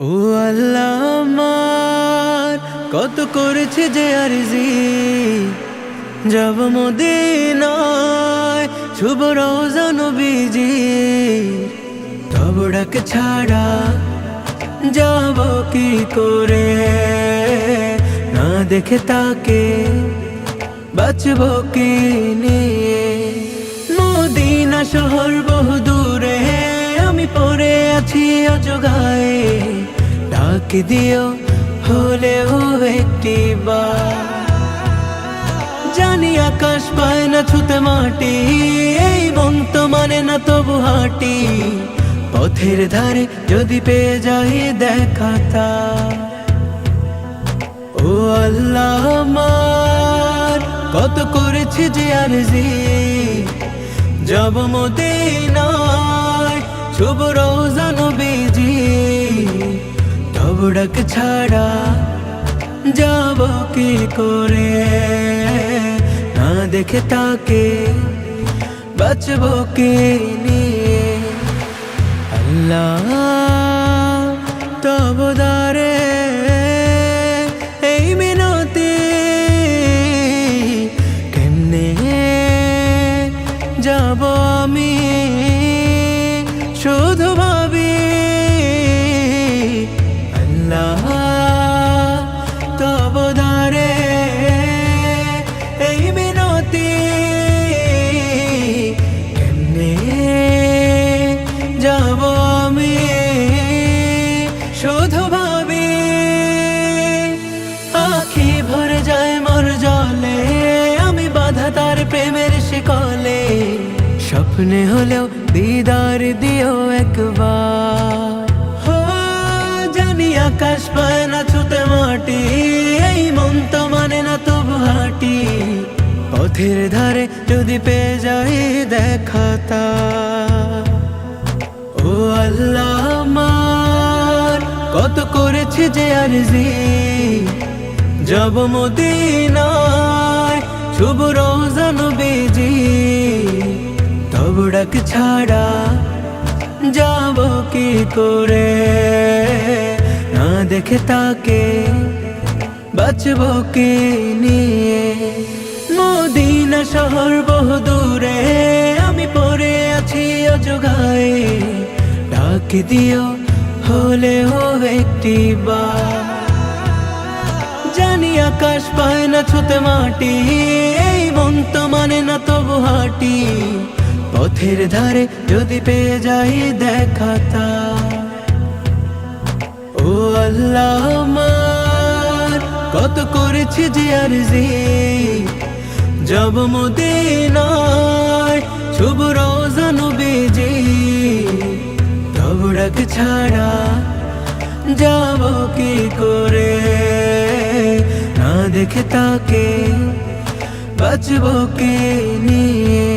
ও আল্লাহ আমার কত করেছে যে আরজি যাব মদিনায় শুভ রওজা নবীজি তব ডাক ছাড়া যাব কি করে না দেখে তাকে বাঁচব কি নিয়ে মদিনা শহর বহু দূরে আমি পড়ে আছি অজগায়ে ডাক দিও হলেও একটি বার জানি আকাশ পায় না ছুতে মাটি এই মন তো মানে না তবু হাঁটি পথের ধারে যদি পেয়ে যাই দেখাতা ও আল্লাহ আমার কত করেছি যে আরজি যাব মদিনায় শুভ রওজা নবীজি তব ডাক ছাড়া যাব কি করে না দেখে তাকে বাঁচব কি নিয়ে আল্লাহ তব দারে এই মিনতি কেমনে যাব আমি শুধু ভাবি আল্লাহ তব দারে এই মিনতি কেমনে যাব আমি শুধু ভাবি আখি ভরে যায় মোর জলে আমি বাধা তার প্রেমের শিকলে স্বপ্নে হলেও দিদার দিও একবার জানি আকাশ পায় না ছুতে মাটি এই মন তো মানে না তবু হাঁটি পথের ধারে যদি পেয়ে যাই দেখাতা ও আল্লাহ আমার কত করেছি যে আরজি যাব মদিনায় শুভ রওজা নবীজি তব ডাক ছাড়া যাব কি করে না দেখে তাকে বাঁচব কি নিয়ে মদিনা শহর বহু দূরে আমি পড়ে আছি অজগায়ে ডাক দিও হলেও একটি বার জানি আকাশ পায় না ছুতে মাটি এই মন তো মানে না তবু হাঁটি পথের ধারে যদি পেয়ে যাই দেখাতা ও আল্লাহ আমার কত করেছি যে আরজি যাব মদিনায় শুভ রওজা নবীজি তব ডাক ছাড়া যাব কি করে না দেখে তাকে বাঁচব কি নিয়ে